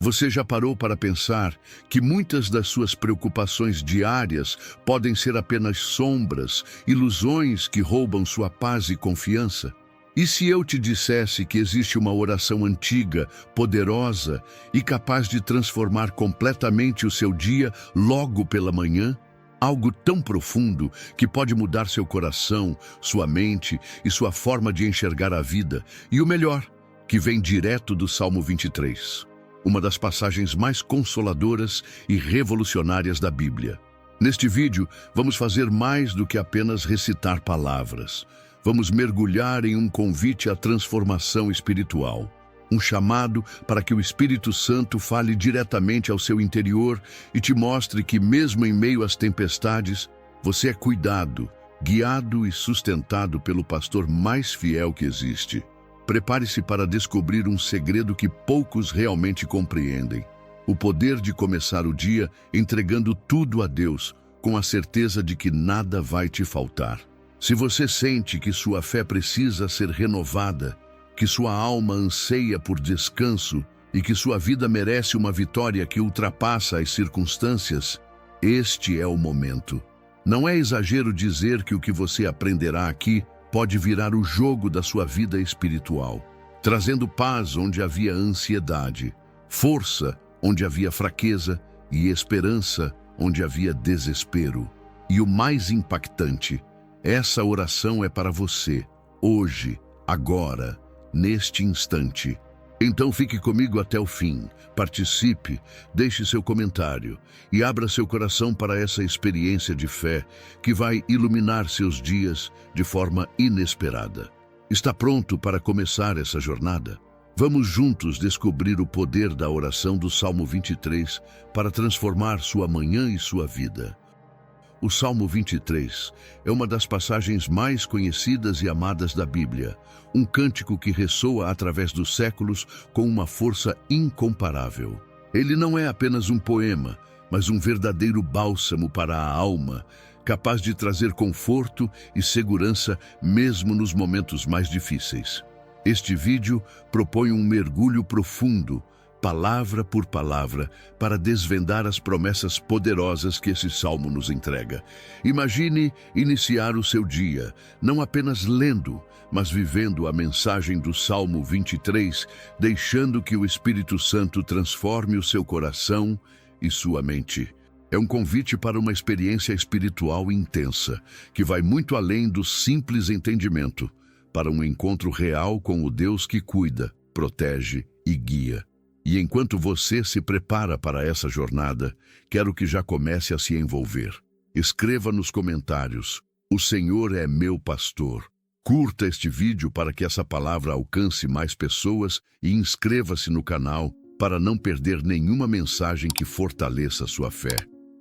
Você já parou para pensar que muitas das suas preocupações diárias podem ser apenas sombras, ilusões que roubam sua paz e confiança? E se eu te dissesse que existe uma oração antiga, poderosa e capaz de transformar completamente o seu dia logo pela manhã? Algo tão profundo que pode mudar seu coração, sua mente e sua forma de enxergar a vida. E o melhor, que vem direto do Salmo 23. Uma das passagens mais consoladoras e revolucionárias da Bíblia. Neste vídeo, vamos fazer mais do que apenas recitar palavras. Vamos mergulhar em um convite à transformação espiritual. Um chamado para que o Espírito Santo fale diretamente ao seu interior e te mostre que, mesmo em meio às tempestades, você é cuidado, guiado e sustentado pelo pastor mais fiel que existe. Prepare-se para descobrir um segredo que poucos realmente compreendem. O poder de começar o dia entregando tudo a Deus, com a certeza de que nada vai te faltar. Se você sente que sua fé precisa ser renovada, que sua alma anseia por descanso e que sua vida merece uma vitória que ultrapassa as circunstâncias, este é o momento. Não é exagero dizer que o que você aprenderá aqui pode virar o jogo da sua vida espiritual, trazendo paz onde havia ansiedade, força onde havia fraqueza e esperança onde havia desespero. E o mais impactante, essa oração é para você, hoje, agora, neste instante. Então fique comigo até o fim, participe, deixe seu comentário e abra seu coração para essa experiência de fé que vai iluminar seus dias de forma inesperada. Está pronto para começar essa jornada? Vamos juntos descobrir o poder da oração do Salmo 23 para transformar sua manhã e sua vida. O Salmo 23 é uma das passagens mais conhecidas e amadas da Bíblia, um cântico que ressoa através dos séculos com uma força incomparável. Ele não é apenas um poema, mas um verdadeiro bálsamo para a alma, capaz de trazer conforto e segurança mesmo nos momentos mais difíceis. Este vídeo propõe um mergulho profundo, palavra por palavra, para desvendar as promessas poderosas que esse salmo nos entrega. Imagine iniciar o seu dia, não apenas lendo, mas vivendo a mensagem do Salmo 23, deixando que o Espírito Santo transforme o seu coração e sua mente. É um convite para uma experiência espiritual intensa, que vai muito além do simples entendimento, para um encontro real com o Deus que cuida, protege e guia. E enquanto você se prepara para essa jornada, quero que já comece a se envolver. Escreva nos comentários: "O Senhor é meu pastor". Curta este vídeo para que essa palavra alcance mais pessoas e inscreva-se no canal para não perder nenhuma mensagem que fortaleça sua fé.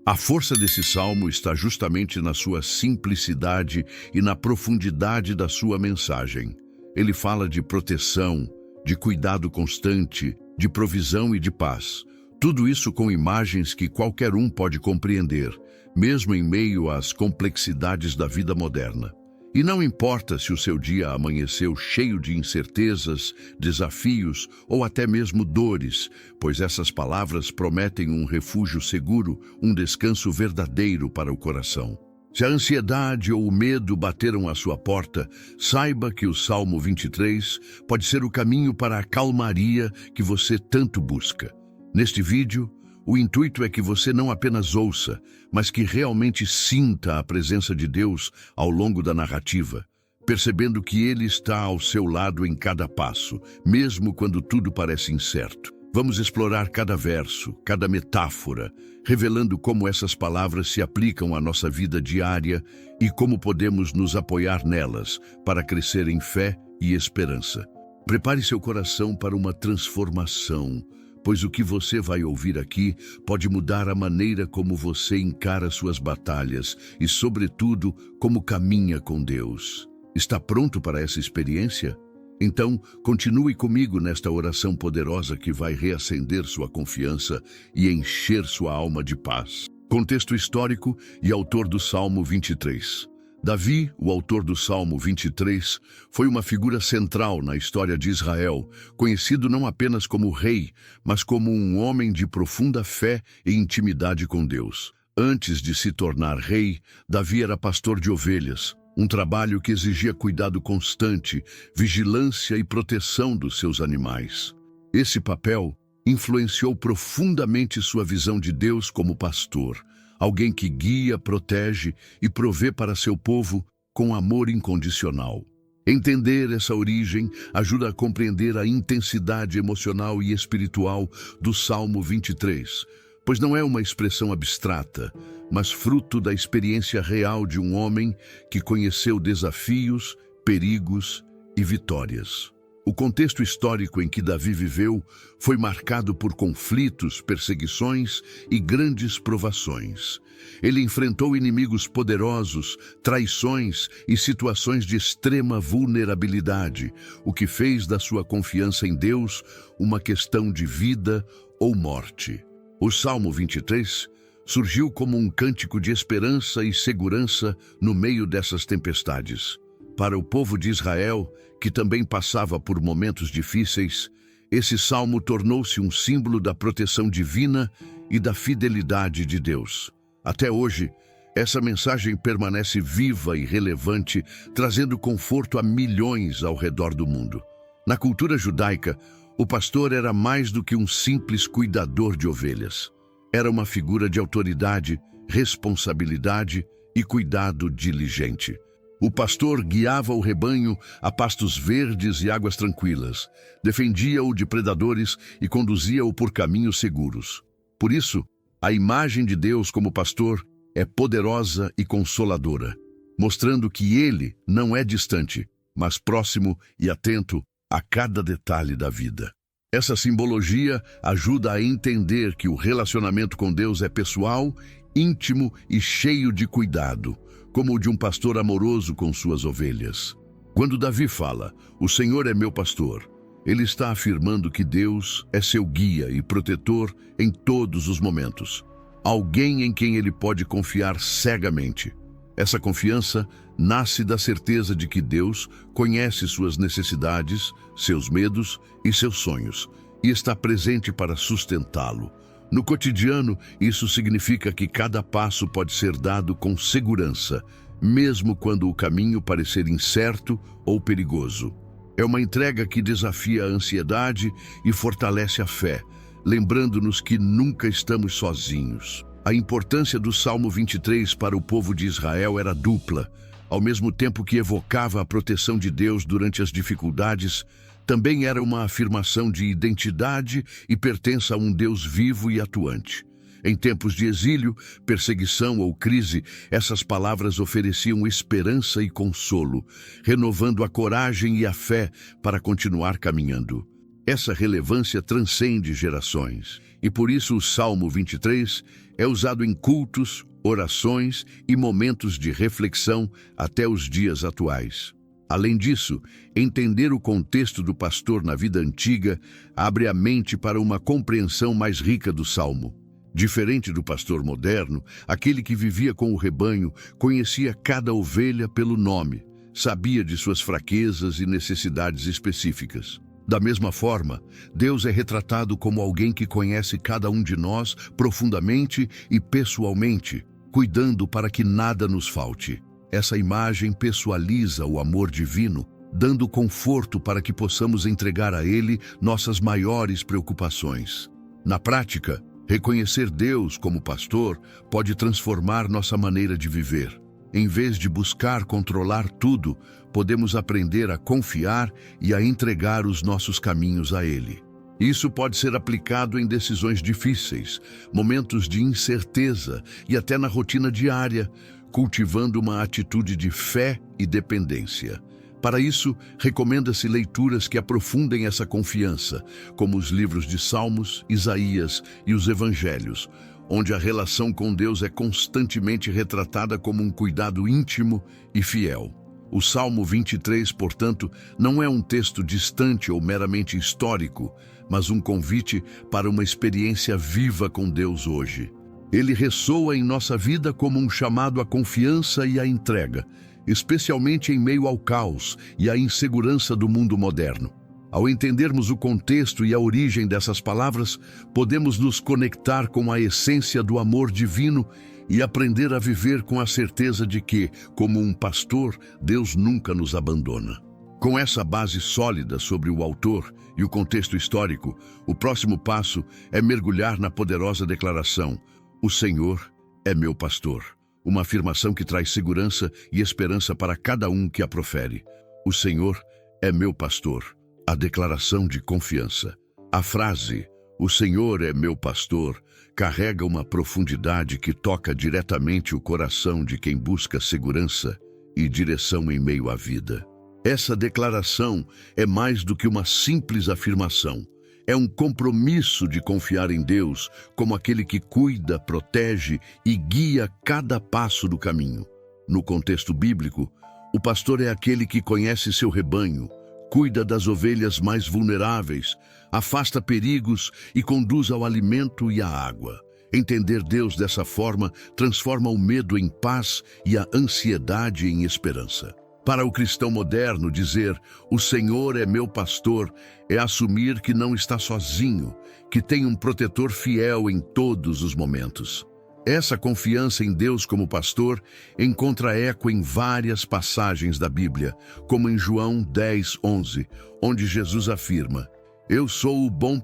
A força desse salmo está justamente na sua simplicidade e na profundidade da sua mensagem. Ele fala de proteção, de cuidado constante, de provisão e de paz. Tudo isso com imagens que qualquer um pode compreender, mesmo em meio às complexidades da vida moderna. E não importa se o seu dia amanheceu cheio de incertezas, desafios ou até mesmo dores, pois essas palavras prometem um refúgio seguro, um descanso verdadeiro para o coração. Se a ansiedade ou o medo bateram à sua porta, saiba que o Salmo 23 pode ser o caminho para a calmaria que você tanto busca. Neste vídeo, o intuito é que você não apenas ouça, mas que realmente sinta a presença de Deus ao longo da narrativa, percebendo que Ele está ao seu lado em cada passo, mesmo quando tudo parece incerto. Vamos explorar cada verso, cada metáfora, revelando como essas palavras se aplicam à nossa vida diária e como podemos nos apoiar nelas para crescer em fé e esperança. Prepare seu coração para uma transformação, pois o que você vai ouvir aqui pode mudar a maneira como você encara suas batalhas e, sobretudo, como caminha com Deus. Está pronto para essa experiência? Então, continue comigo nesta oração poderosa que vai reacender sua confiança e encher sua alma de paz. Contexto histórico e autor do Salmo 23. Davi, o autor do Salmo 23, foi uma figura central na história de Israel, conhecido não apenas como rei, mas como um homem de profunda fé e intimidade com Deus. Antes de se tornar rei, Davi era pastor de ovelhas, um trabalho que exigia cuidado constante, vigilância e proteção dos seus animais. Esse papel influenciou profundamente sua visão de Deus como pastor, alguém que guia, protege e provê para seu povo com amor incondicional. Entender essa origem ajuda a compreender a intensidade emocional e espiritual do Salmo 23, pois não é uma expressão abstrata, mas fruto da experiência real de um homem que conheceu desafios, perigos e vitórias. O contexto histórico em que Davi viveu foi marcado por conflitos, perseguições e grandes provações. Ele enfrentou inimigos poderosos, traições e situações de extrema vulnerabilidade, o que fez da sua confiança em Deus uma questão de vida ou morte. O Salmo 23 surgiu como um cântico de esperança e segurança no meio dessas tempestades. Para o povo de Israel, que também passava por momentos difíceis, esse salmo tornou-se um símbolo da proteção divina e da fidelidade de Deus. Até hoje, essa mensagem permanece viva e relevante, trazendo conforto a milhões ao redor do mundo. Na cultura judaica, o pastor era mais do que um simples cuidador de ovelhas. Era uma figura de autoridade, responsabilidade e cuidado diligente. O pastor guiava o rebanho a pastos verdes e águas tranquilas, defendia-o de predadores e conduzia-o por caminhos seguros. Por isso, a imagem de Deus como pastor é poderosa e consoladora, mostrando que ele não é distante, mas próximo e atento a cada detalhe da vida. Essa simbologia ajuda a entender que o relacionamento com Deus é pessoal, íntimo e cheio de cuidado, como o de um pastor amoroso com suas ovelhas. Quando Davi fala, "O Senhor é meu pastor", ele está afirmando que Deus é seu guia e protetor em todos os momentos. Alguém em quem ele pode confiar cegamente. Essa confiança nasce da certeza de que Deus conhece suas necessidades, seus medos e seus sonhos, e está presente para sustentá-lo. No cotidiano, isso significa que cada passo pode ser dado com segurança, mesmo quando o caminho parecer incerto ou perigoso. É uma entrega que desafia a ansiedade e fortalece a fé, lembrando-nos que nunca estamos sozinhos. A importância do Salmo 23 para o povo de Israel era dupla. Ao mesmo tempo que evocava a proteção de Deus durante as dificuldades, também era uma afirmação de identidade e pertença a um Deus vivo e atuante. Em tempos de exílio, perseguição ou crise, essas palavras ofereciam esperança e consolo, renovando a coragem e a fé para continuar caminhando. Essa relevância transcende gerações, e por isso o Salmo 23 é usado em cultos, orações e momentos de reflexão até os dias atuais. Além disso, entender o contexto do pastor na vida antiga abre a mente para uma compreensão mais rica do Salmo. Diferente do pastor moderno, aquele que vivia com o rebanho conhecia cada ovelha pelo nome, sabia de suas fraquezas e necessidades específicas. Da mesma forma, Deus é retratado como alguém que conhece cada um de nós profundamente e pessoalmente, cuidando para que nada nos falte. Essa imagem pessoaliza o amor divino, dando conforto para que possamos entregar a Ele nossas maiores preocupações. Na prática, reconhecer Deus como pastor pode transformar nossa maneira de viver. Em vez de buscar controlar tudo, podemos aprender a confiar e a entregar os nossos caminhos a Ele. Isso pode ser aplicado em decisões difíceis, momentos de incerteza e até na rotina diária, cultivando uma atitude de fé e dependência. Para isso, recomenda-se leituras que aprofundem essa confiança, como os livros de Salmos, Isaías e os Evangelhos, onde a relação com Deus é constantemente retratada como um cuidado íntimo e fiel. O Salmo 23, portanto, não é um texto distante ou meramente histórico, mas um convite para uma experiência viva com Deus hoje. Ele ressoa em nossa vida como um chamado à confiança e à entrega, especialmente em meio ao caos e à insegurança do mundo moderno. Ao entendermos o contexto e a origem dessas palavras, podemos nos conectar com a essência do amor divino e aprender a viver com a certeza de que, como um pastor, Deus nunca nos abandona. Com essa base sólida sobre o autor e o contexto histórico, o próximo passo é mergulhar na poderosa declaração: "O Senhor é meu pastor", uma afirmação que traz segurança e esperança para cada um que a profere. O Senhor é meu pastor. A declaração de confiança. A frase, "O Senhor é meu pastor", carrega uma profundidade que toca diretamente o coração de quem busca segurança e direção em meio à vida. Essa declaração é mais do que uma simples afirmação. É um compromisso de confiar em Deus como aquele que cuida, protege e guia cada passo do caminho. No contexto bíblico, o pastor é aquele que conhece seu rebanho, cuida das ovelhas mais vulneráveis, afasta perigos e conduz ao alimento e à água. Entender Deus dessa forma transforma o medo em paz e a ansiedade em esperança. Para o cristão moderno, dizer "O Senhor é meu pastor" é assumir que não está sozinho, que tem um protetor fiel em todos os momentos. Essa confiança em Deus como pastor encontra eco em várias passagens da Bíblia, como em João 10:11, onde Jesus afirma: "Eu sou o bom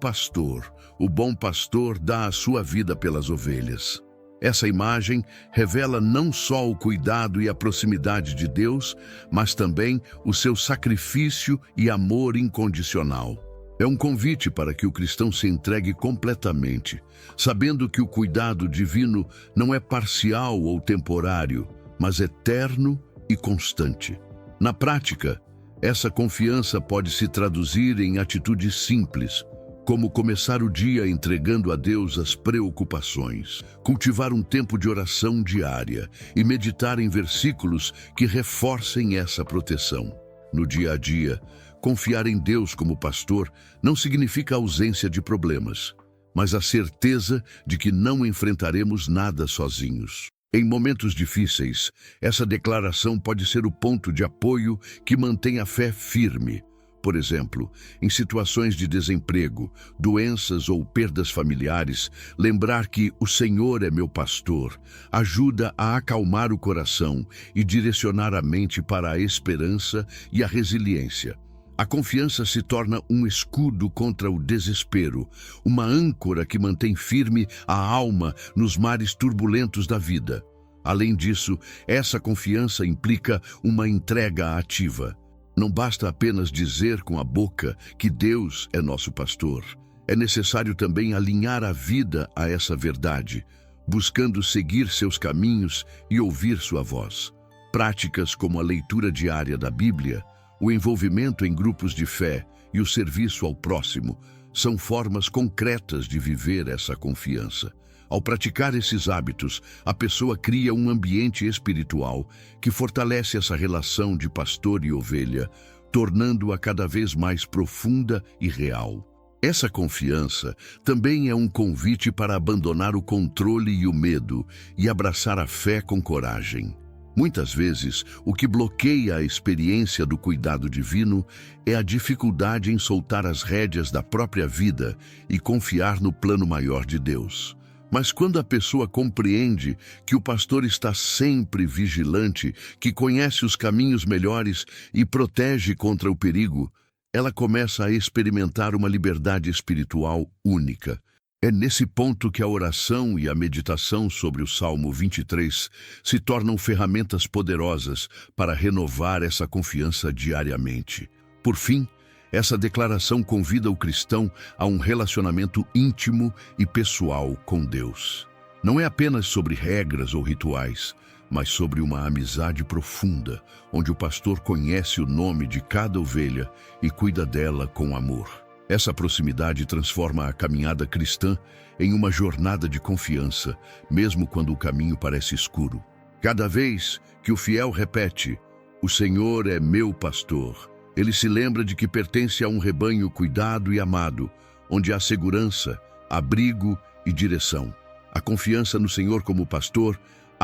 pastor dá a sua vida pelas ovelhas." Essa imagem revela não só o cuidado e a proximidade de Deus, mas também o seu sacrifício e amor incondicional. É um convite para que o cristão se entregue completamente, sabendo que o cuidado divino não é parcial ou temporário, mas eterno e constante. Na prática, essa confiança pode se traduzir em atitudes simples, como começar o dia entregando a Deus as preocupações, cultivar um tempo de oração diária e meditar em versículos que reforcem essa proteção. No dia a dia, confiar em Deus como pastor não significa ausência de problemas, mas a certeza de que não enfrentaremos nada sozinhos. Em momentos difíceis, essa declaração pode ser o ponto de apoio que mantém a fé firme. Por exemplo, em situações de desemprego, doenças ou perdas familiares, lembrar que "o Senhor é meu pastor" ajuda a acalmar o coração e direcionar a mente para a esperança e a resiliência. A confiança se torna um escudo contra o desespero, uma âncora que mantém firme a alma nos mares turbulentos da vida. Além disso, essa confiança implica uma entrega ativa. Não basta apenas dizer com a boca que Deus é nosso pastor. É necessário também alinhar a vida a essa verdade, buscando seguir seus caminhos e ouvir sua voz. Práticas como a leitura diária da Bíblia, o envolvimento em grupos de fé e o serviço ao próximo são formas concretas de viver essa confiança. Ao praticar esses hábitos, a pessoa cria um ambiente espiritual que fortalece essa relação de pastor e ovelha, tornando-a cada vez mais profunda e real. Essa confiança também é um convite para abandonar o controle e o medo e abraçar a fé com coragem. Muitas vezes, o que bloqueia a experiência do cuidado divino é a dificuldade em soltar as rédeas da própria vida e confiar no plano maior de Deus. Mas quando a pessoa compreende que o pastor está sempre vigilante, que conhece os caminhos melhores e protege contra o perigo, ela começa a experimentar uma liberdade espiritual única. É nesse ponto que a oração e a meditação sobre o Salmo 23 se tornam ferramentas poderosas para renovar essa confiança diariamente. Por fim, essa declaração convida o cristão a um relacionamento íntimo e pessoal com Deus. Não é apenas sobre regras ou rituais, mas sobre uma amizade profunda, onde o pastor conhece o nome de cada ovelha e cuida dela com amor. Essa proximidade transforma a caminhada cristã em uma jornada de confiança, mesmo quando o caminho parece escuro. Cada vez que o fiel repete, "O Senhor é meu pastor", ele se lembra de que pertence a um rebanho cuidado e amado, onde há segurança, abrigo e direção. A confiança no Senhor como pastor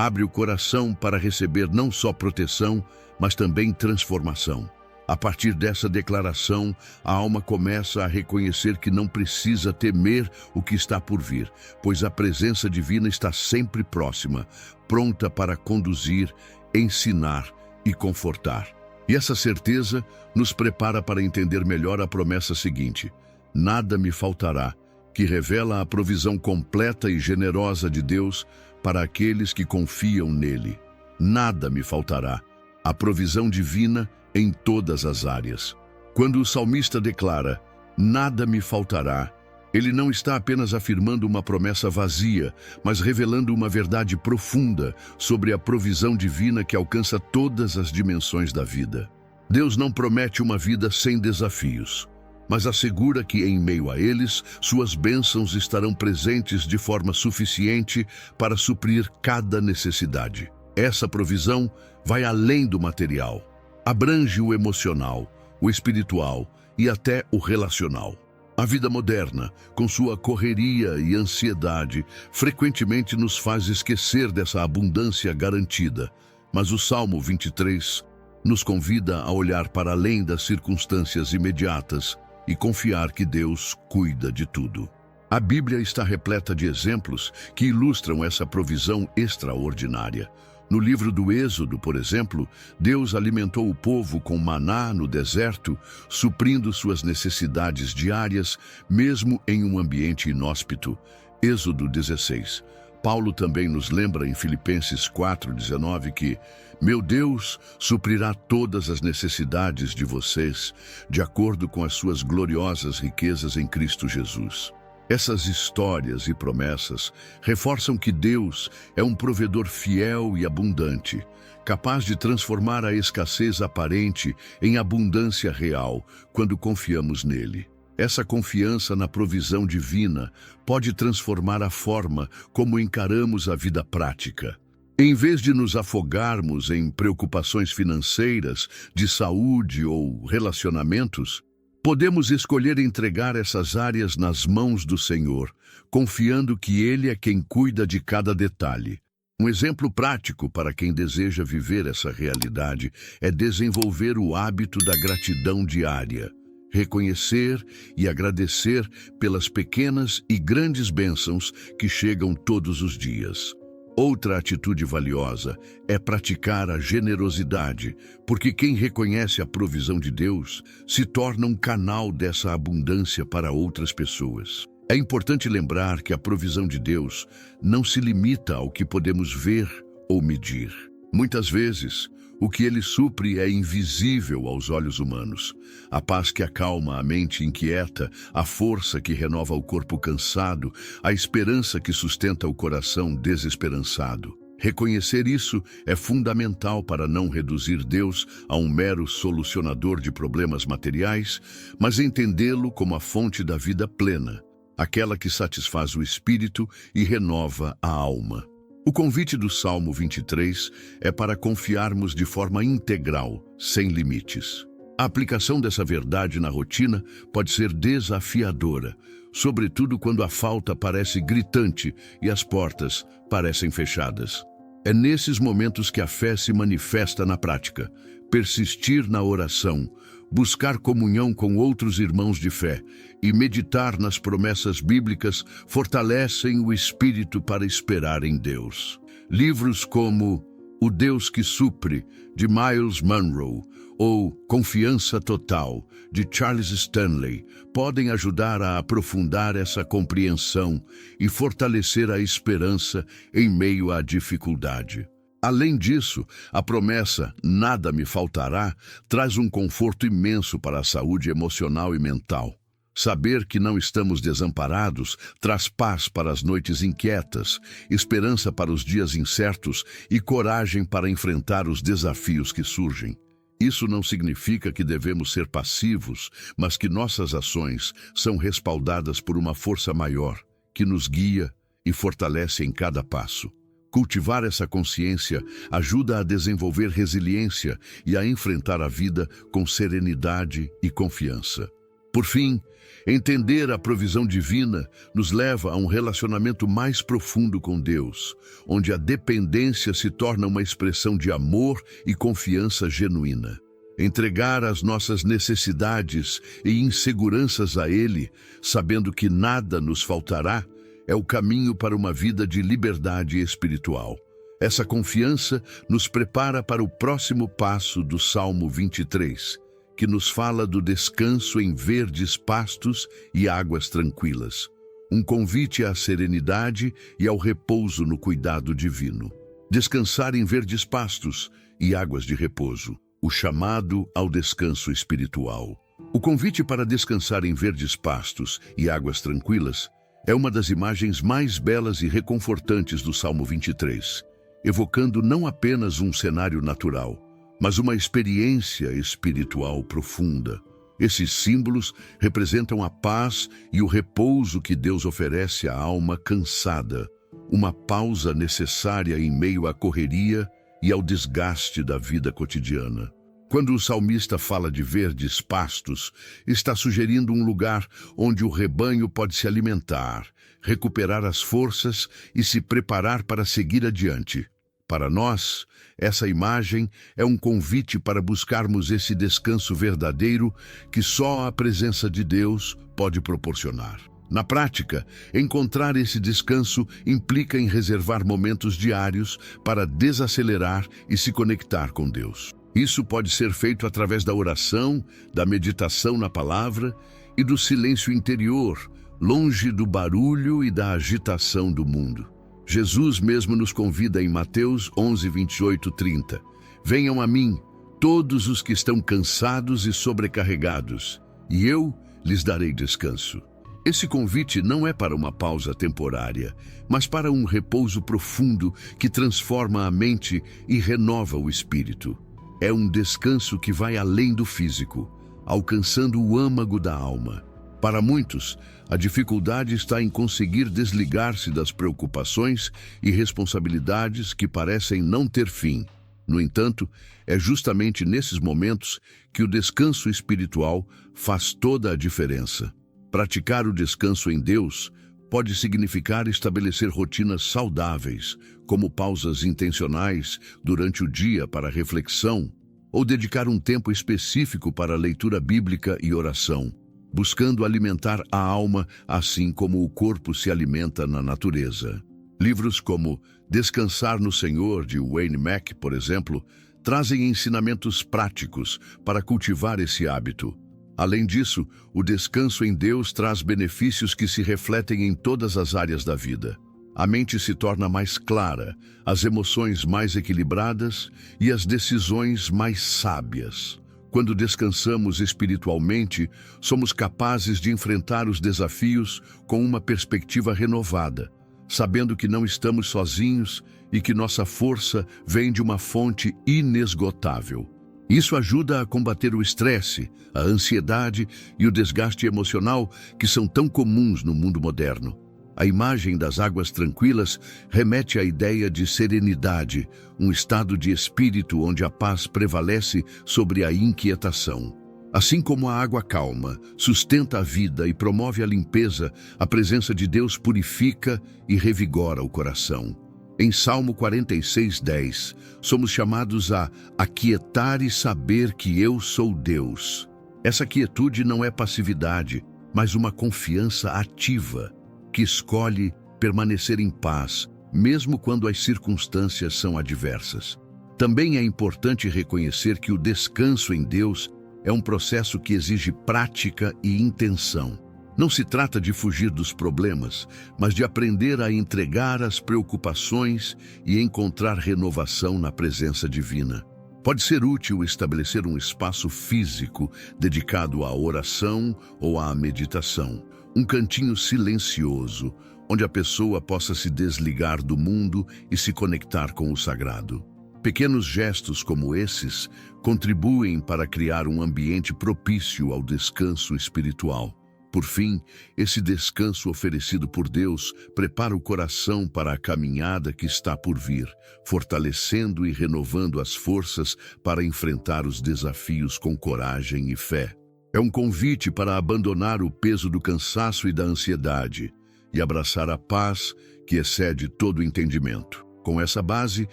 abre o coração para receber não só proteção, mas também transformação. A partir dessa declaração, a alma começa a reconhecer que não precisa temer o que está por vir, pois a presença divina está sempre próxima, pronta para conduzir, ensinar e confortar. E essa certeza nos prepara para entender melhor a promessa seguinte: nada me faltará, que revela a provisão completa e generosa de Deus para aqueles que confiam nele. Nada me faltará, a provisão divina em todas as áreas. Quando o salmista declara, nada me faltará, ele não está apenas afirmando uma promessa vazia, mas revelando uma verdade profunda sobre a provisão divina que alcança todas as dimensões da vida. Deus não promete uma vida sem desafios, mas assegura que em meio a eles, suas bênçãos estarão presentes de forma suficiente para suprir cada necessidade. Essa provisão vai além do material. Abrange o emocional, o espiritual e até o relacional. A vida moderna, com sua correria e ansiedade, frequentemente nos faz esquecer dessa abundância garantida. Mas o Salmo 23 nos convida a olhar para além das circunstâncias imediatas e confiar que Deus cuida de tudo. A Bíblia está repleta de exemplos que ilustram essa provisão extraordinária. No livro do Êxodo, por exemplo, Deus alimentou o povo com maná no deserto, suprindo suas necessidades diárias, mesmo em um ambiente inóspito. Êxodo 16. Paulo também nos lembra em Filipenses 4:19 que meu Deus suprirá todas as necessidades de vocês, de acordo com as suas gloriosas riquezas em Cristo Jesus. Essas histórias e promessas reforçam que Deus é um provedor fiel e abundante, capaz de transformar a escassez aparente em abundância real quando confiamos nele. Essa confiança na provisão divina pode transformar a forma como encaramos a vida prática. Em vez de nos afogarmos em preocupações financeiras, de saúde ou relacionamentos, podemos escolher entregar essas áreas nas mãos do Senhor, confiando que Ele é quem cuida de cada detalhe. Um exemplo prático para quem deseja viver essa realidade é desenvolver o hábito da gratidão diária. Reconhecer e agradecer pelas pequenas e grandes bênçãos que chegam todos os dias. Outra atitude valiosa é praticar a generosidade, porque quem reconhece a provisão de Deus se torna um canal dessa abundância para outras pessoas. É importante lembrar que a provisão de Deus não se limita ao que podemos ver ou medir. Muitas vezes, o que Ele supre é invisível aos olhos humanos. A paz que acalma a mente inquieta, a força que renova o corpo cansado, a esperança que sustenta o coração desesperançado. Reconhecer isso é fundamental para não reduzir Deus a um mero solucionador de problemas materiais, mas entendê-lo como a fonte da vida plena, aquela que satisfaz o espírito e renova a alma. O convite do Salmo 23 é para confiarmos de forma integral, sem limites. A aplicação dessa verdade na rotina pode ser desafiadora, sobretudo quando a falta parece gritante e as portas parecem fechadas. É nesses momentos que a fé se manifesta na prática. Persistir na oração, buscar comunhão com outros irmãos de fé e meditar nas promessas bíblicas fortalecem o espírito para esperar em Deus. Livros como O Deus que Supre, de Miles Monroe, ou Confiança Total, de Charles Stanley, podem ajudar a aprofundar essa compreensão e fortalecer a esperança em meio à dificuldade. Além disso, a promessa "nada me faltará" traz um conforto imenso para a saúde emocional e mental. Saber que não estamos desamparados traz paz para as noites inquietas, esperança para os dias incertos e coragem para enfrentar os desafios que surgem. Isso não significa que devemos ser passivos, mas que nossas ações são respaldadas por uma força maior, que nos guia e fortalece em cada passo. Cultivar essa consciência ajuda a desenvolver resiliência e a enfrentar a vida com serenidade e confiança. Por fim, entender a provisão divina nos leva a um relacionamento mais profundo com Deus, onde a dependência se torna uma expressão de amor e confiança genuína. Entregar as nossas necessidades e inseguranças a Ele, sabendo que nada nos faltará, é o caminho para uma vida de liberdade espiritual. Essa confiança nos prepara para o próximo passo do Salmo 23, que nos fala do descanso em verdes pastos e águas tranquilas. Um convite à serenidade e ao repouso no cuidado divino. Descansar em verdes pastos e águas de repouso. O chamado ao descanso espiritual. O convite para descansar em verdes pastos e águas tranquilas é uma das imagens mais belas e reconfortantes do Salmo 23, evocando não apenas um cenário natural, mas uma experiência espiritual profunda. Esses símbolos representam a paz e o repouso que Deus oferece à alma cansada, uma pausa necessária em meio à correria e ao desgaste da vida cotidiana. Quando o salmista fala de verdes pastos, está sugerindo um lugar onde o rebanho pode se alimentar, recuperar as forças e se preparar para seguir adiante. Para nós, essa imagem é um convite para buscarmos esse descanso verdadeiro que só a presença de Deus pode proporcionar. Na prática, encontrar esse descanso implica em reservar momentos diários para desacelerar e se conectar com Deus. Isso pode ser feito através da oração, da meditação na palavra e do silêncio interior, longe do barulho e da agitação do mundo. Jesus mesmo nos convida em Mateus 11, 28, 30. Venham a mim, todos os que estão cansados e sobrecarregados, e eu lhes darei descanso. Esse convite não é para uma pausa temporária, mas para um repouso profundo que transforma a mente e renova o espírito. É um descanso que vai além do físico, alcançando o âmago da alma. Para muitos, a dificuldade está em conseguir desligar-se das preocupações e responsabilidades que parecem não ter fim. No entanto, é justamente nesses momentos que o descanso espiritual faz toda a diferença. Praticar o descanso em Deus pode significar estabelecer rotinas saudáveis, como pausas intencionais durante o dia para reflexão, ou dedicar um tempo específico para leitura bíblica e oração, buscando alimentar a alma assim como o corpo se alimenta na natureza. Livros como Descansar no Senhor, de Wayne Mack, por exemplo, trazem ensinamentos práticos para cultivar esse hábito. Além disso, o descanso em Deus traz benefícios que se refletem em todas as áreas da vida. A mente se torna mais clara, as emoções mais equilibradas e as decisões mais sábias. Quando descansamos espiritualmente, somos capazes de enfrentar os desafios com uma perspectiva renovada, sabendo que não estamos sozinhos e que nossa força vem de uma fonte inesgotável. Isso ajuda a combater o estresse, a ansiedade e o desgaste emocional que são tão comuns no mundo moderno. A imagem das águas tranquilas remete à ideia de serenidade, um estado de espírito onde a paz prevalece sobre a inquietação. Assim como a água calma sustenta a vida e promove a limpeza, a presença de Deus purifica e revigora o coração. Em Salmo 46:10, somos chamados a aquietar e saber que eu sou Deus. Essa quietude não é passividade, mas uma confiança ativa, que escolhe permanecer em paz, mesmo quando as circunstâncias são adversas. Também é importante reconhecer que o descanso em Deus é um processo que exige prática e intenção. Não se trata de fugir dos problemas, mas de aprender a entregar as preocupações e encontrar renovação na presença divina. Pode ser útil estabelecer um espaço físico dedicado à oração ou à meditação, um cantinho silencioso, onde a pessoa possa se desligar do mundo e se conectar com o sagrado. Pequenos gestos como esses contribuem para criar um ambiente propício ao descanso espiritual. Por fim, esse descanso oferecido por Deus prepara o coração para a caminhada que está por vir, fortalecendo e renovando as forças para enfrentar os desafios com coragem e fé. É um convite para abandonar o peso do cansaço e da ansiedade e abraçar a paz que excede todo entendimento. Com essa base,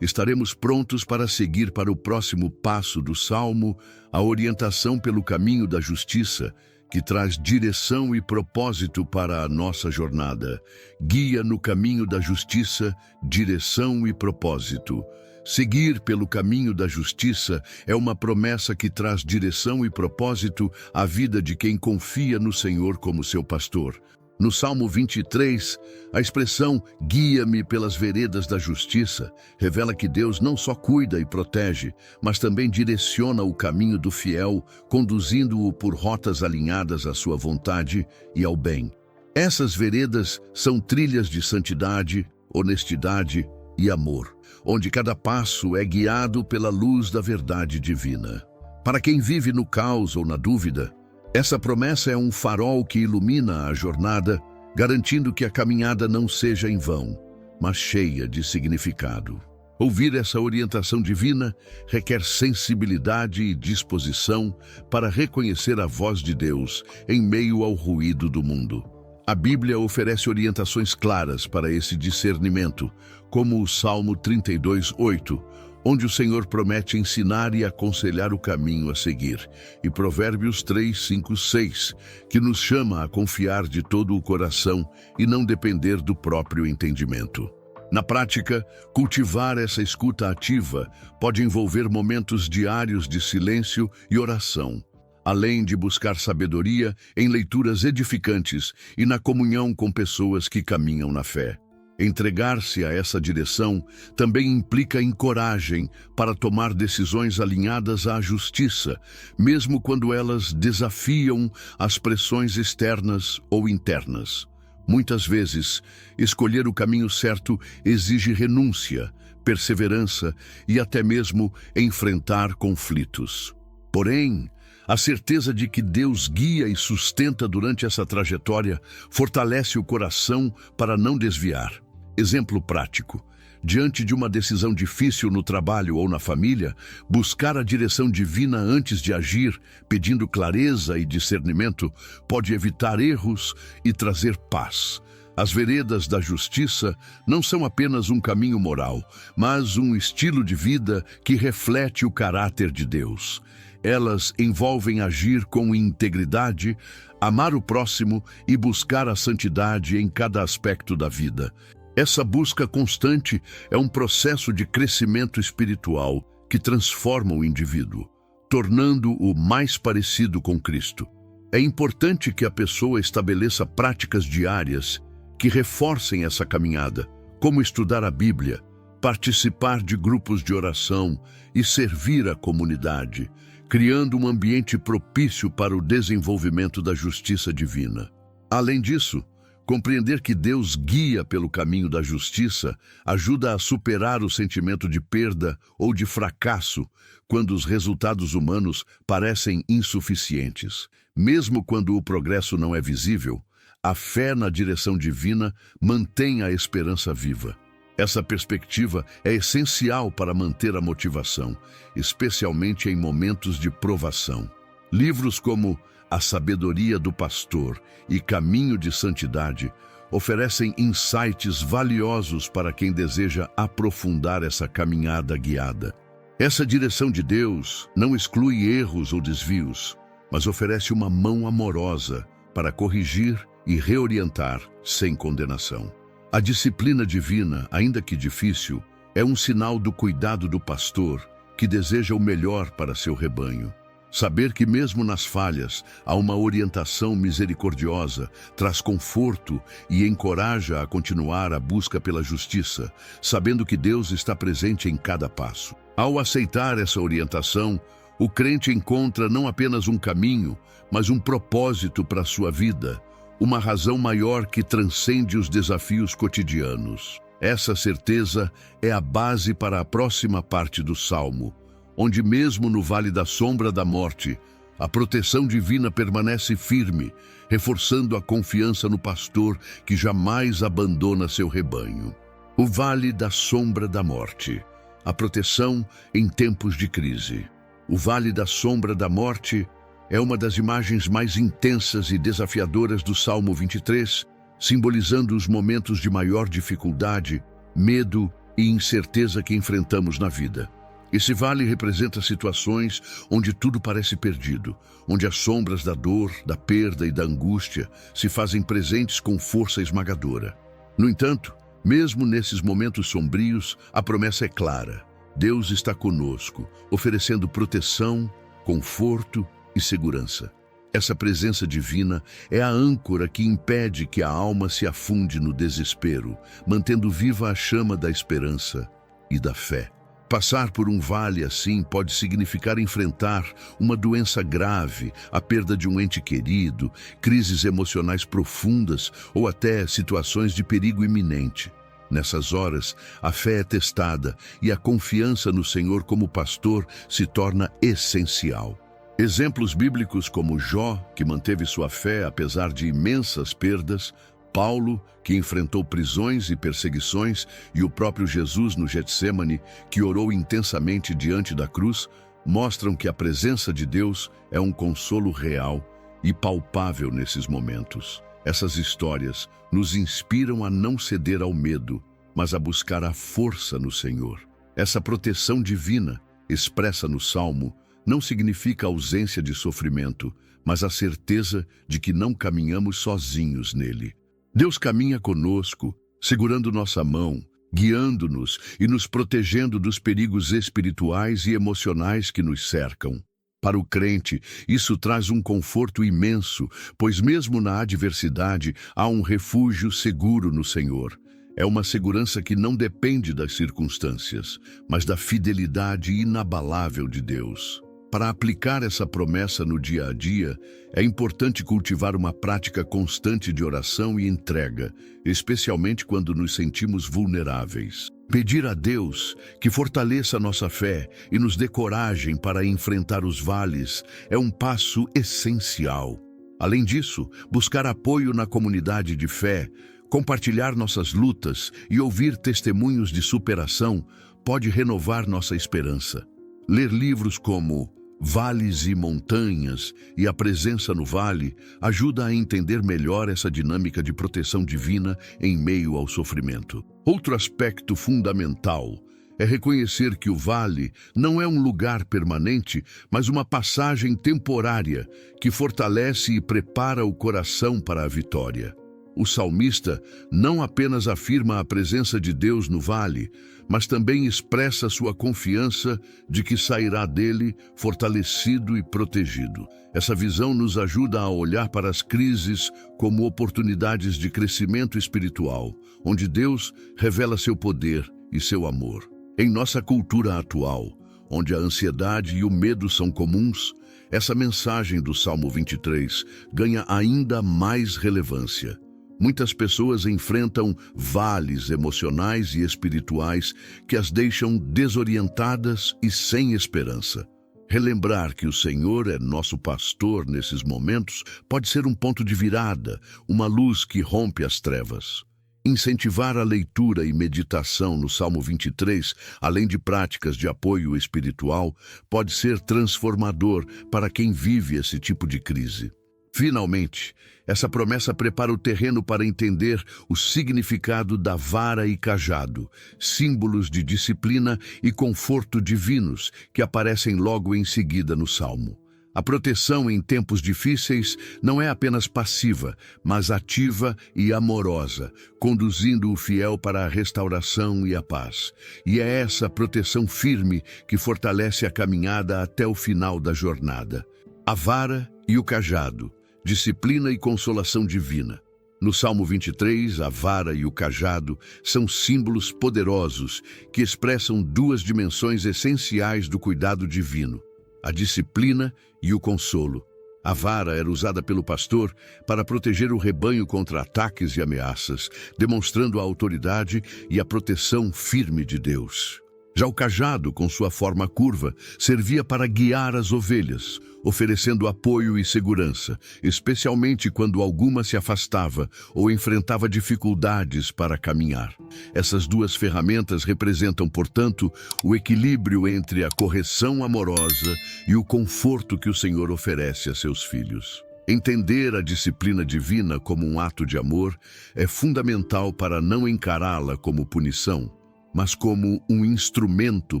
estaremos prontos para seguir para o próximo passo do Salmo, a orientação pelo caminho da justiça, que traz direção e propósito para a nossa jornada. Guia no caminho da justiça, direção e propósito. Seguir pelo caminho da justiça é uma promessa que traz direção e propósito à vida de quem confia no Senhor como seu pastor. No Salmo 23, a expressão "guia-me pelas veredas da justiça" revela que Deus não só cuida e protege, mas também direciona o caminho do fiel, conduzindo-o por rotas alinhadas à sua vontade e ao bem. Essas veredas são trilhas de santidade, honestidade e amor, onde cada passo é guiado pela luz da verdade divina. Para quem vive no caos ou na dúvida, essa promessa é um farol que ilumina a jornada, garantindo que a caminhada não seja em vão, mas cheia de significado. Ouvir essa orientação divina requer sensibilidade e disposição para reconhecer a voz de Deus em meio ao ruído do mundo. A Bíblia oferece orientações claras para esse discernimento, como o Salmo 32:8, onde o Senhor promete ensinar e aconselhar o caminho a seguir, e Provérbios 3:5-6, que nos chama a confiar de todo o coração e não depender do próprio entendimento. Na prática, cultivar essa escuta ativa pode envolver momentos diários de silêncio e oração, além de buscar sabedoria em leituras edificantes e na comunhão com pessoas que caminham na fé. Entregar-se a essa direção também implica em coragem para tomar decisões alinhadas à justiça, mesmo quando elas desafiam as pressões externas ou internas. Muitas vezes, escolher o caminho certo exige renúncia, perseverança e até mesmo enfrentar conflitos. Porém, a certeza de que Deus guia e sustenta durante essa trajetória fortalece o coração para não desviar. Exemplo prático. Diante de uma decisão difícil no trabalho ou na família, buscar a direção divina antes de agir, pedindo clareza e discernimento, pode evitar erros e trazer paz. As veredas da justiça não são apenas um caminho moral, mas um estilo de vida que reflete o caráter de Deus. Elas envolvem agir com integridade, amar o próximo e buscar a santidade em cada aspecto da vida. Essa busca constante é um processo de crescimento espiritual que transforma o indivíduo, tornando-o mais parecido com Cristo. É importante que a pessoa estabeleça práticas diárias que reforcem essa caminhada, como estudar a Bíblia, participar de grupos de oração e servir a comunidade, criando um ambiente propício para o desenvolvimento da justiça divina. Além disso, compreender que Deus guia pelo caminho da justiça ajuda a superar o sentimento de perda ou de fracasso quando os resultados humanos parecem insuficientes. Mesmo quando o progresso não é visível, a fé na direção divina mantém a esperança viva. Essa perspectiva é essencial para manter a motivação, especialmente em momentos de provação. Livros como A Sabedoria do Pastor e Caminho de Santidade oferecem insights valiosos para quem deseja aprofundar essa caminhada guiada. Essa direção de Deus não exclui erros ou desvios, mas oferece uma mão amorosa para corrigir e reorientar sem condenação. A disciplina divina, ainda que difícil, é um sinal do cuidado do pastor que deseja o melhor para seu rebanho. Saber que mesmo nas falhas há uma orientação misericordiosa traz conforto e encoraja a continuar a busca pela justiça, sabendo que Deus está presente em cada passo. Ao aceitar essa orientação, o crente encontra não apenas um caminho, mas um propósito para a sua vida, uma razão maior que transcende os desafios cotidianos. Essa certeza é a base para a próxima parte do Salmo, onde mesmo no vale da sombra da morte, a proteção divina permanece firme, reforçando a confiança no pastor que jamais abandona seu rebanho. O vale da sombra da morte, a proteção em tempos de crise. O vale da sombra da morte é uma das imagens mais intensas e desafiadoras do Salmo 23, simbolizando os momentos de maior dificuldade, medo e incerteza que enfrentamos na vida. Esse vale representa situações onde tudo parece perdido, onde as sombras da dor, da perda e da angústia se fazem presentes com força esmagadora. No entanto, mesmo nesses momentos sombrios, a promessa é clara. Deus está conosco, oferecendo proteção, conforto e segurança. Essa presença divina é a âncora que impede que a alma se afunde no desespero, mantendo viva a chama da esperança e da fé. Passar por um vale assim pode significar enfrentar uma doença grave, a perda de um ente querido, crises emocionais profundas ou até situações de perigo iminente. Nessas horas, a fé é testada e a confiança no Senhor como pastor se torna essencial. Exemplos bíblicos como Jó, que manteve sua fé apesar de imensas perdas, Paulo, que enfrentou prisões e perseguições, e o próprio Jesus no Getsêmani, que orou intensamente diante da cruz, mostram que a presença de Deus é um consolo real e palpável nesses momentos. Essas histórias nos inspiram a não ceder ao medo, mas a buscar a força no Senhor. Essa proteção divina, expressa no Salmo, não significa ausência de sofrimento, mas a certeza de que não caminhamos sozinhos nele. Deus caminha conosco, segurando nossa mão, guiando-nos e nos protegendo dos perigos espirituais e emocionais que nos cercam. Para o crente, isso traz um conforto imenso, pois mesmo na adversidade há um refúgio seguro no Senhor. É uma segurança que não depende das circunstâncias, mas da fidelidade inabalável de Deus. Para aplicar essa promessa no dia a dia, é importante cultivar uma prática constante de oração e entrega, especialmente quando nos sentimos vulneráveis. Pedir a Deus que fortaleça nossa fé e nos dê coragem para enfrentar os vales é um passo essencial. Além disso, buscar apoio na comunidade de fé, compartilhar nossas lutas e ouvir testemunhos de superação pode renovar nossa esperança. Ler livros como Vales e Montanhas e A Presença no Vale ajuda a entender melhor essa dinâmica de proteção divina em meio ao sofrimento. Outro aspecto fundamental é reconhecer que o vale não é um lugar permanente, mas uma passagem temporária que fortalece e prepara o coração para a vitória. O salmista não apenas afirma a presença de Deus no vale, mas também expressa sua confiança de que sairá dele fortalecido e protegido. Essa visão nos ajuda a olhar para as crises como oportunidades de crescimento espiritual, onde Deus revela seu poder e seu amor. Em nossa cultura atual, onde a ansiedade e o medo são comuns, essa mensagem do Salmo 23 ganha ainda mais relevância. Muitas pessoas enfrentam vales emocionais e espirituais que as deixam desorientadas e sem esperança. Relembrar que o Senhor é nosso pastor nesses momentos pode ser um ponto de virada, uma luz que rompe as trevas. Incentivar a leitura e meditação no Salmo 23, além de práticas de apoio espiritual, pode ser transformador para quem vive esse tipo de crise. Finalmente, essa promessa prepara o terreno para entender o significado da vara e cajado, símbolos de disciplina e conforto divinos que aparecem logo em seguida no Salmo. A proteção em tempos difíceis não é apenas passiva, mas ativa e amorosa, conduzindo o fiel para a restauração e a paz. E é essa proteção firme que fortalece a caminhada até o final da jornada. A vara e o cajado, disciplina e consolação divina. No Salmo 23, a vara e o cajado são símbolos poderosos que expressam duas dimensões essenciais do cuidado divino: a disciplina e o consolo. A vara era usada pelo pastor para proteger o rebanho contra ataques e ameaças, demonstrando a autoridade e a proteção firme de Deus. Já o cajado, com sua forma curva, servia para guiar as ovelhas, oferecendo apoio e segurança, especialmente quando alguma se afastava ou enfrentava dificuldades para caminhar. Essas duas ferramentas representam, portanto, o equilíbrio entre a correção amorosa e o conforto que o Senhor oferece a seus filhos. Entender a disciplina divina como um ato de amor é fundamental para não encará-la como punição, mas como um instrumento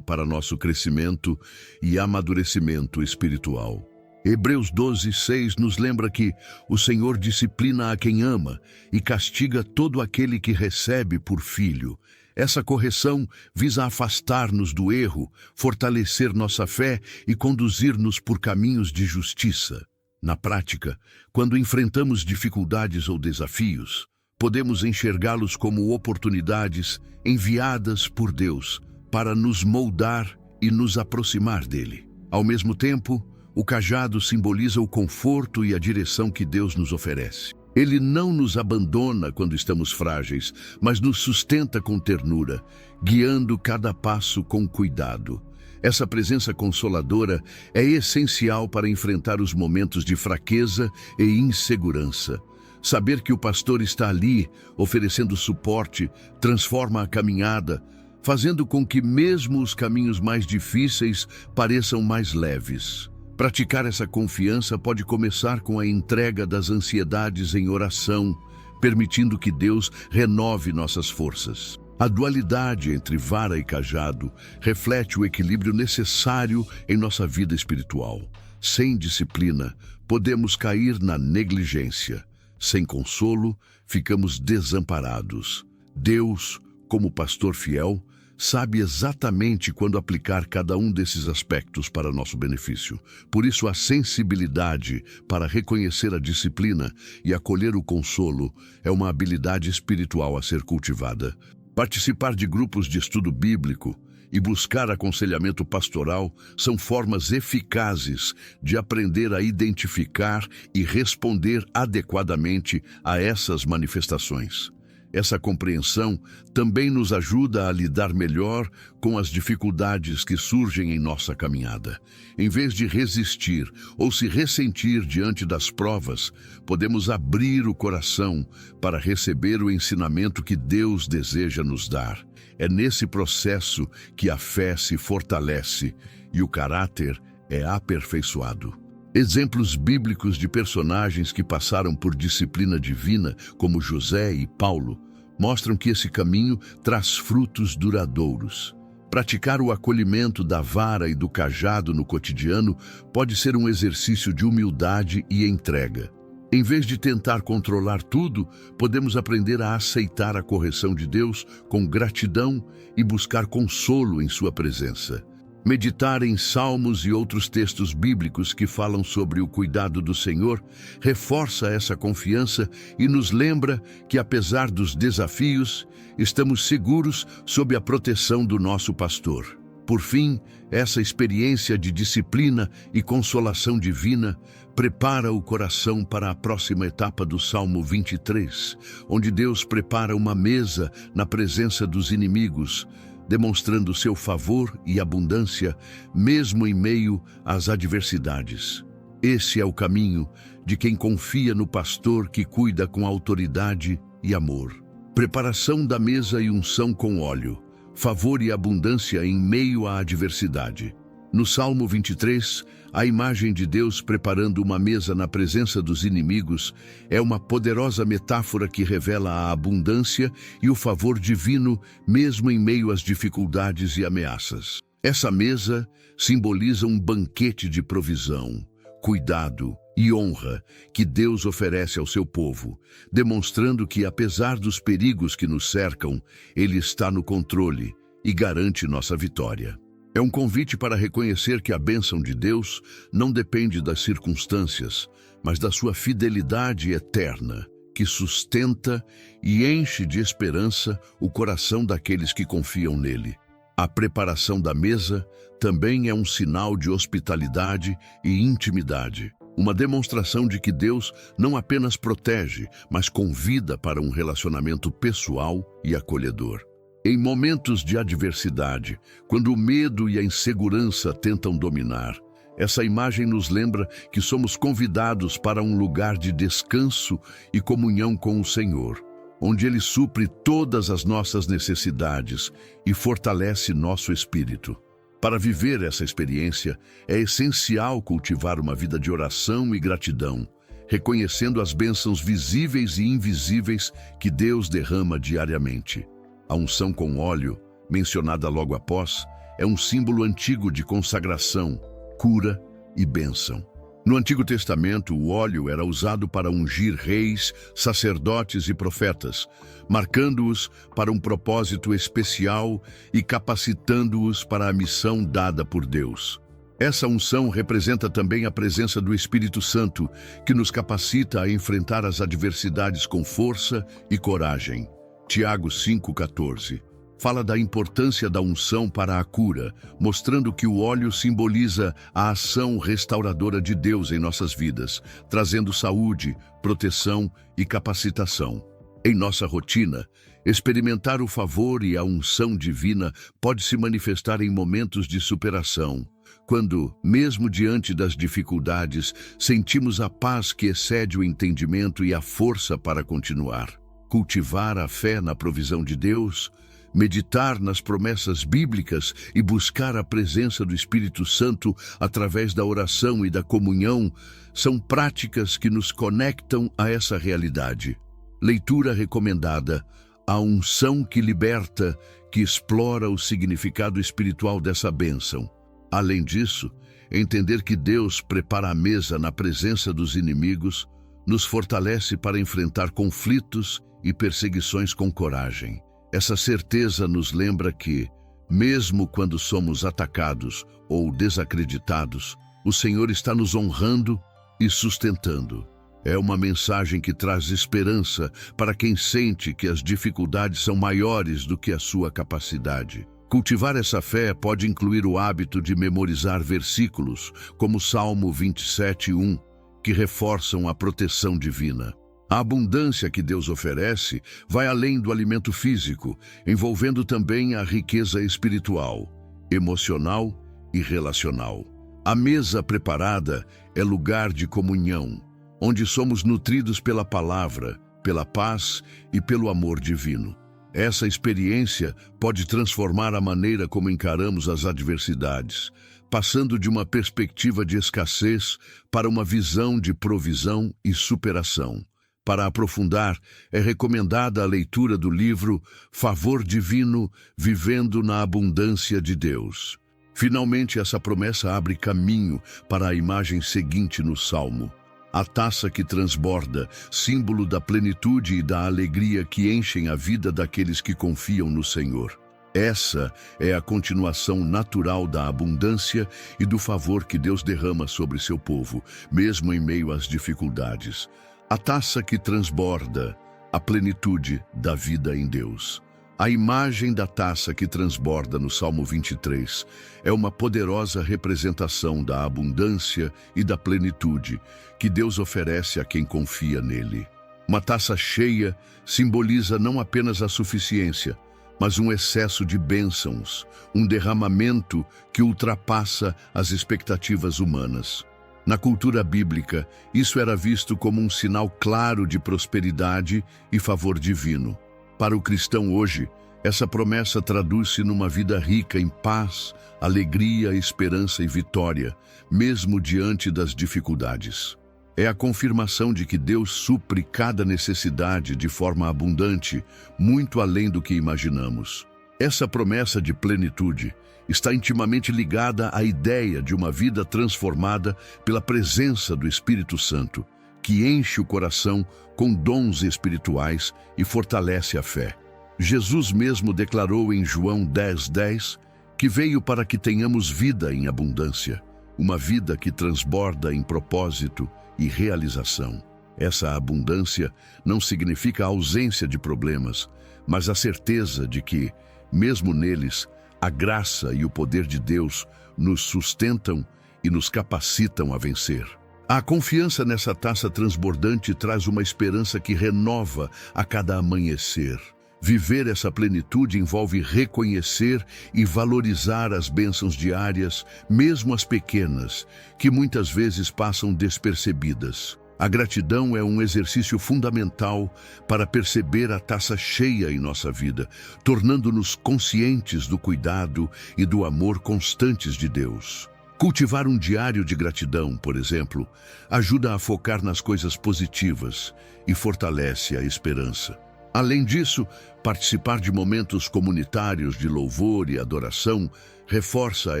para nosso crescimento e amadurecimento espiritual. Hebreus 12:6 nos lembra que o Senhor disciplina a quem ama e castiga todo aquele que recebe por filho. Essa correção visa afastar-nos do erro, fortalecer nossa fé e conduzir-nos por caminhos de justiça. Na prática, quando enfrentamos dificuldades ou desafios, podemos enxergá-los como oportunidades enviadas por Deus para nos moldar e nos aproximar dele. Ao mesmo tempo, o cajado simboliza o conforto e a direção que Deus nos oferece. Ele não nos abandona quando estamos frágeis, mas nos sustenta com ternura, guiando cada passo com cuidado. Essa presença consoladora é essencial para enfrentar os momentos de fraqueza e insegurança. Saber que o pastor está ali, oferecendo suporte, transforma a caminhada, fazendo com que mesmo os caminhos mais difíceis pareçam mais leves. Praticar essa confiança pode começar com a entrega das ansiedades em oração, permitindo que Deus renove nossas forças. A dualidade entre vara e cajado reflete o equilíbrio necessário em nossa vida espiritual. Sem disciplina, podemos cair na negligência. Sem consolo, ficamos desamparados. Deus, como pastor fiel, sabe exatamente quando aplicar cada um desses aspectos para nosso benefício. Por isso, a sensibilidade para reconhecer a disciplina e acolher o consolo é uma habilidade espiritual a ser cultivada. Participar de grupos de estudo bíblico e buscar aconselhamento pastoral são formas eficazes de aprender a identificar e responder adequadamente a essas manifestações. Essa compreensão também nos ajuda a lidar melhor com as dificuldades que surgem em nossa caminhada. Em vez de resistir ou se ressentir diante das provas, podemos abrir o coração para receber o ensinamento que Deus deseja nos dar. É nesse processo que a fé se fortalece e o caráter é aperfeiçoado. Exemplos bíblicos de personagens que passaram por disciplina divina, como José e Paulo, mostram que esse caminho traz frutos duradouros. Praticar o acolhimento da vara e do cajado no cotidiano pode ser um exercício de humildade e entrega. Em vez de tentar controlar tudo, podemos aprender a aceitar a correção de Deus com gratidão e buscar consolo em sua presença. Meditar em salmos e outros textos bíblicos que falam sobre o cuidado do Senhor reforça essa confiança e nos lembra que, apesar dos desafios, estamos seguros sob a proteção do nosso pastor. Por fim, essa experiência de disciplina e consolação divina prepara o coração para a próxima etapa do Salmo 23, onde Deus prepara uma mesa na presença dos inimigos, demonstrando seu favor e abundância, mesmo em meio às adversidades. Esse é o caminho de quem confia no pastor que cuida com autoridade e amor. Preparação da mesa e unção com óleo, favor e abundância em meio à adversidade. No Salmo 23, a imagem de Deus preparando uma mesa na presença dos inimigos é uma poderosa metáfora que revela a abundância e o favor divino mesmo em meio às dificuldades e ameaças. Essa mesa simboliza um banquete de provisão, cuidado e honra que Deus oferece ao seu povo, demonstrando que, apesar dos perigos que nos cercam, Ele está no controle e garante nossa vitória. É um convite para reconhecer que a bênção de Deus não depende das circunstâncias, mas da sua fidelidade eterna, que sustenta e enche de esperança o coração daqueles que confiam nele. A preparação da mesa também é um sinal de hospitalidade e intimidade, uma demonstração de que Deus não apenas protege, mas convida para um relacionamento pessoal e acolhedor. Em momentos de adversidade, quando o medo e a insegurança tentam dominar, essa imagem nos lembra que somos convidados para um lugar de descanso e comunhão com o Senhor, onde Ele supre todas as nossas necessidades e fortalece nosso espírito. Para viver essa experiência, é essencial cultivar uma vida de oração e gratidão, reconhecendo as bênçãos visíveis e invisíveis que Deus derrama diariamente. A unção com óleo, mencionada logo após, é um símbolo antigo de consagração, cura e bênção. No Antigo Testamento, o óleo era usado para ungir reis, sacerdotes e profetas, marcando-os para um propósito especial e capacitando-os para a missão dada por Deus. Essa unção representa também a presença do Espírito Santo, que nos capacita a enfrentar as adversidades com força e coragem. Tiago 5,14 fala da importância da unção para a cura, mostrando que o óleo simboliza a ação restauradora de Deus em nossas vidas, trazendo saúde, proteção e capacitação. Em nossa rotina, experimentar o favor e a unção divina pode se manifestar em momentos de superação, quando, mesmo diante das dificuldades, sentimos a paz que excede o entendimento e a força para continuar. Cultivar a fé na provisão de Deus, meditar nas promessas bíblicas e buscar a presença do Espírito Santo através da oração e da comunhão são práticas que nos conectam a essa realidade. Leitura recomendada: A Unção que Liberta, que explora o significado espiritual dessa bênção. Além disso, entender que Deus prepara a mesa na presença dos inimigos nos fortalece para enfrentar conflitos e perseguições com coragem. Essa certeza nos lembra que, mesmo quando somos atacados ou desacreditados, o Senhor está nos honrando e sustentando. É uma mensagem que traz esperança para quem sente que as dificuldades são maiores do que a sua capacidade. Cultivar essa fé pode incluir o hábito de memorizar versículos, como Salmo 27:1, que reforçam a proteção divina. A abundância que Deus oferece vai além do alimento físico, envolvendo também a riqueza espiritual, emocional e relacional. A mesa preparada é lugar de comunhão, onde somos nutridos pela palavra, pela paz e pelo amor divino. Essa experiência pode transformar a maneira como encaramos as adversidades, passando de uma perspectiva de escassez para uma visão de provisão e superação. Para aprofundar, é recomendada a leitura do livro Favor Divino, Vivendo na Abundância de Deus. Finalmente, essa promessa abre caminho para a imagem seguinte no Salmo. A taça que transborda, símbolo da plenitude e da alegria que enchem a vida daqueles que confiam no Senhor. Essa é a continuação natural da abundância e do favor que Deus derrama sobre seu povo, mesmo em meio às dificuldades. A taça que transborda, a plenitude da vida em Deus. A imagem da taça que transborda no Salmo 23 é uma poderosa representação da abundância e da plenitude que Deus oferece a quem confia nele. Uma taça cheia simboliza não apenas a suficiência, mas um excesso de bênçãos, um derramamento que ultrapassa as expectativas humanas. Na cultura bíblica, isso era visto como um sinal claro de prosperidade e favor divino. Para o cristão hoje, essa promessa traduz-se numa vida rica em paz, alegria, esperança e vitória, mesmo diante das dificuldades. É a confirmação de que Deus supre cada necessidade de forma abundante, muito além do que imaginamos. Essa promessa de plenitude está intimamente ligada à ideia de uma vida transformada pela presença do Espírito Santo, que enche o coração com dons espirituais e fortalece a fé. Jesus mesmo declarou em João 10:10 que veio para que tenhamos vida em abundância, uma vida que transborda em propósito e realização. Essa abundância não significa a ausência de problemas, mas a certeza de que, mesmo neles, a graça e o poder de Deus nos sustentam e nos capacitam a vencer. A confiança nessa taça transbordante traz uma esperança que renova a cada amanhecer, Viver essa plenitude envolve reconhecer e valorizar as bênçãos diárias, mesmo as pequenas, que muitas vezes passam despercebidas. A gratidão é um exercício fundamental para perceber a taça cheia em nossa vida, tornando-nos conscientes do cuidado e do amor constantes de Deus. Cultivar um diário de gratidão, por exemplo, ajuda a focar nas coisas positivas e fortalece a esperança. Além disso, participar de momentos comunitários de louvor e adoração reforça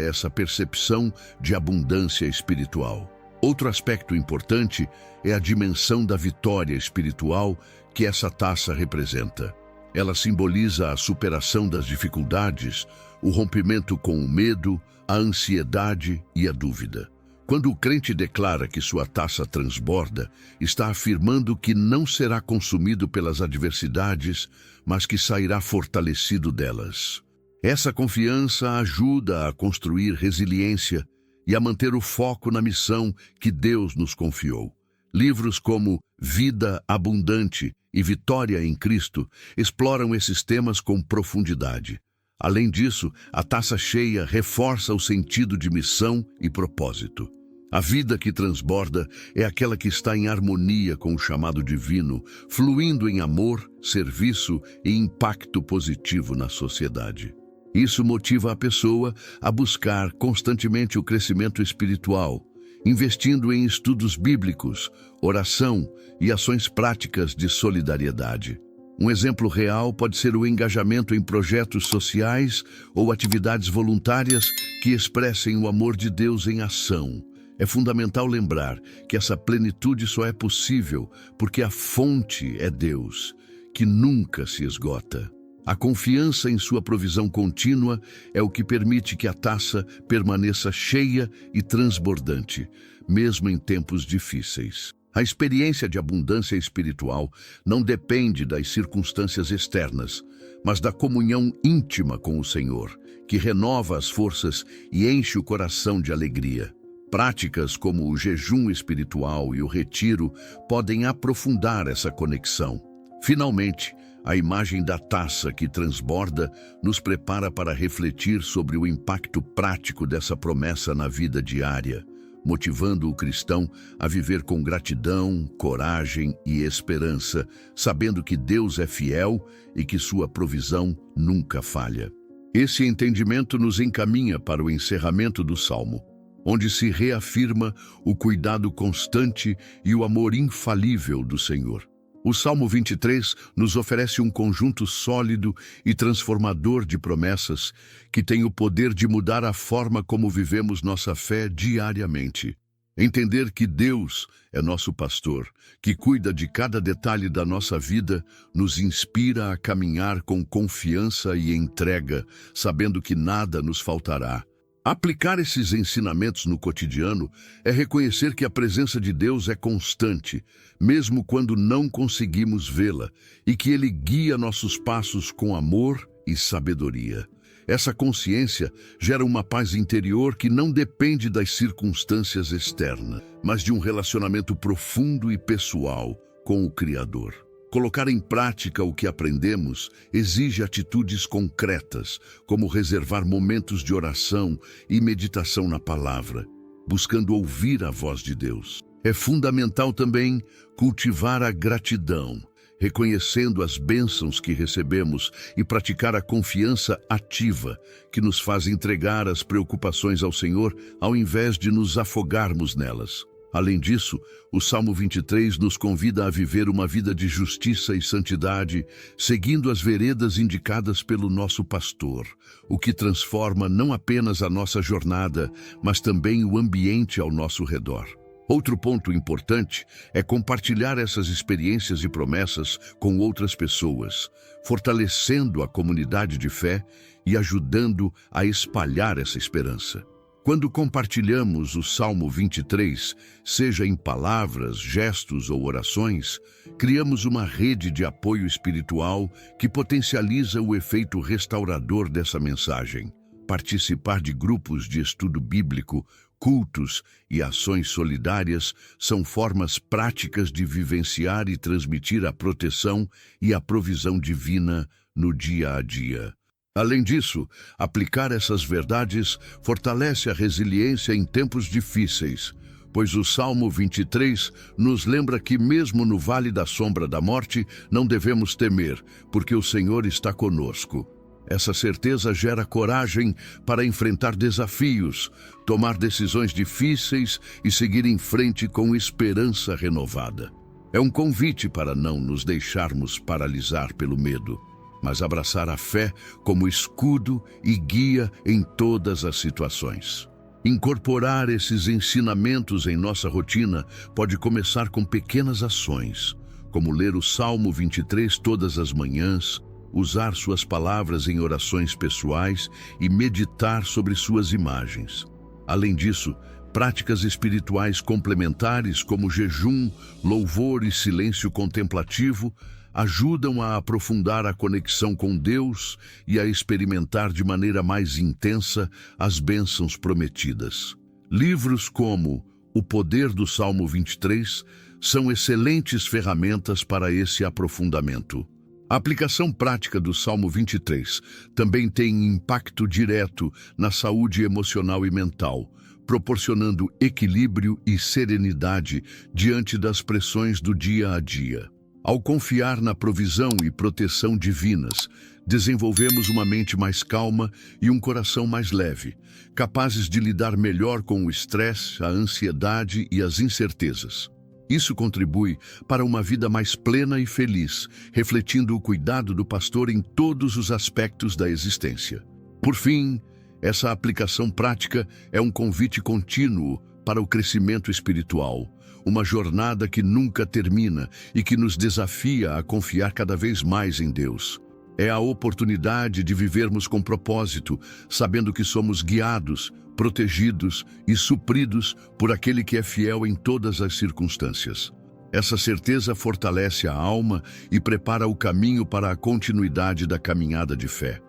essa percepção de abundância espiritual. Outro aspecto importante é a dimensão da vitória espiritual que essa taça representa. Ela simboliza a superação das dificuldades, o rompimento com o medo, a ansiedade e a dúvida. Quando o crente declara que sua taça transborda, está afirmando que não será consumido pelas adversidades, mas que sairá fortalecido delas. Essa confiança ajuda a construir resiliência e a manter o foco na missão que Deus nos confiou. Livros como Vida Abundante e Vitória em Cristo exploram esses temas com profundidade. Além disso, a taça cheia reforça o sentido de missão e propósito. A vida que transborda é aquela que está em harmonia com o chamado divino, fluindo em amor, serviço e impacto positivo na sociedade. Isso motiva a pessoa a buscar constantemente o crescimento espiritual, investindo em estudos bíblicos, oração e ações práticas de solidariedade. Um exemplo real pode ser o engajamento em projetos sociais ou atividades voluntárias que expressem o amor de Deus em ação. É fundamental lembrar que essa plenitude só é possível porque a fonte é Deus, que nunca se esgota. A confiança em sua provisão contínua é o que permite que a taça permaneça cheia e transbordante, mesmo em tempos difíceis. A experiência de abundância espiritual não depende das circunstâncias externas, mas da comunhão íntima com o Senhor, que renova as forças e enche o coração de alegria. Práticas como o jejum espiritual e o retiro podem aprofundar essa conexão. Finalmente, a imagem da taça que transborda nos prepara para refletir sobre o impacto prático dessa promessa na vida diária, motivando o cristão a viver com gratidão, coragem e esperança, sabendo que Deus é fiel e que sua provisão nunca falha. Esse entendimento nos encaminha para o encerramento do Salmo, onde se reafirma o cuidado constante e o amor infalível do Senhor. O Salmo 23 nos oferece um conjunto sólido e transformador de promessas que tem o poder de mudar a forma como vivemos nossa fé diariamente. Entender que Deus é nosso pastor, que cuida de cada detalhe da nossa vida, nos inspira a caminhar com confiança e entrega, sabendo que nada nos faltará. Aplicar esses ensinamentos no cotidiano é reconhecer que a presença de Deus é constante, mesmo quando não conseguimos vê-la, e que Ele guia nossos passos com amor e sabedoria. Essa consciência gera uma paz interior que não depende das circunstâncias externas, mas de um relacionamento profundo e pessoal com o Criador. Colocar em prática o que aprendemos exige atitudes concretas, como reservar momentos de oração e meditação na palavra, buscando ouvir a voz de Deus. É fundamental também cultivar a gratidão, reconhecendo as bênçãos que recebemos e praticar a confiança ativa, que nos faz entregar as preocupações ao Senhor ao invés de nos afogarmos nelas. Além disso, o Salmo 23 nos convida a viver uma vida de justiça e santidade, seguindo as veredas indicadas pelo nosso pastor, o que transforma não apenas a nossa jornada, mas também o ambiente ao nosso redor. Outro ponto importante é compartilhar essas experiências e promessas com outras pessoas, fortalecendo a comunidade de fé e ajudando a espalhar essa esperança. Quando compartilhamos o Salmo 23, seja em palavras, gestos ou orações, criamos uma rede de apoio espiritual que potencializa o efeito restaurador dessa mensagem. Participar de grupos de estudo bíblico, cultos e ações solidárias são formas práticas de vivenciar e transmitir a proteção e a provisão divina no dia a dia. Além disso, aplicar essas verdades fortalece a resiliência em tempos difíceis, pois o Salmo 23 nos lembra que mesmo no vale da sombra da morte não devemos temer, porque o Senhor está conosco. Essa certeza gera coragem para enfrentar desafios, tomar decisões difíceis e seguir em frente com esperança renovada. É um convite para não nos deixarmos paralisar pelo medo, mas abraçar a fé como escudo e guia em todas as situações. Incorporar esses ensinamentos em nossa rotina pode começar com pequenas ações, como ler o Salmo 23 todas as manhãs, usar suas palavras em orações pessoais e meditar sobre suas imagens. Além disso, práticas espirituais complementares como jejum, louvor e silêncio contemplativo ajudam a aprofundar a conexão com Deus e a experimentar de maneira mais intensa as bênçãos prometidas. Livros como O Poder do Salmo 23 são excelentes ferramentas para esse aprofundamento. A aplicação prática do Salmo 23 também tem impacto direto na saúde emocional e mental, proporcionando equilíbrio e serenidade diante das pressões do dia a dia. Ao confiar na provisão e proteção divinas, desenvolvemos uma mente mais calma e um coração mais leve, capazes de lidar melhor com o estresse, a ansiedade e as incertezas. Isso contribui para uma vida mais plena e feliz, refletindo o cuidado do pastor em todos os aspectos da existência. Por fim, essa aplicação prática é um convite contínuo para o crescimento espiritual, uma jornada que nunca termina e que nos desafia a confiar cada vez mais em Deus. É a oportunidade de vivermos com propósito, sabendo que somos guiados, protegidos e supridos por aquele que é fiel em todas as circunstâncias. Essa certeza fortalece a alma e prepara o caminho para a continuidade da caminhada de fé.